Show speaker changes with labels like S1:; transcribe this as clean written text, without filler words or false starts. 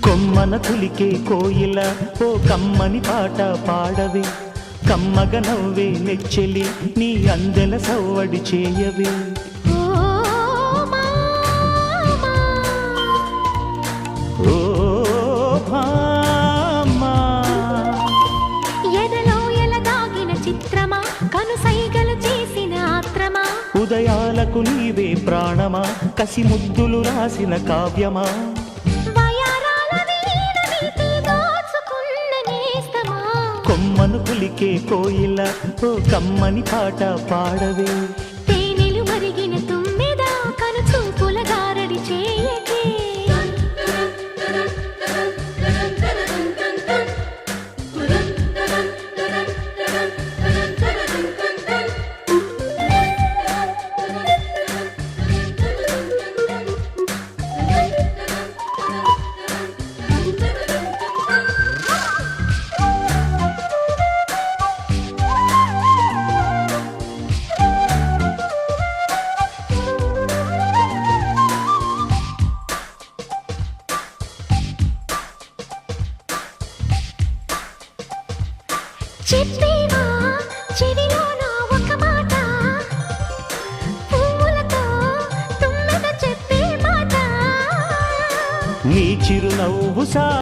S1: కొమ్మన కులికే కోయిల ఓ కమ్మని పాట పాడవే, కమ్మగ నవ్వే నెచ్చెలి నీ అందెల సవ్వడి చేయవే. ఓ భామా
S2: ఎదలో ఎలగాగిన చిత్రమా, కనుసైగలు చేసిన ఆత్రమా,
S1: ఉదయాలకు నీవే ప్రాణమా, కసి ముద్దులు రాసిన కావ్యమా, కొమ్మను కులికే కోయిల ఓ కమ్మని పాట పాడవే.
S2: తేనెలు మరిగిన తుమ్మెద కను చూపుల గారడి చేయకే. చెప్పేవా చెవిలో నా ఒక మాట, పువ్వులతో తుమ్మెద చెప్పే మాట,
S1: నీ చిరునవ్వు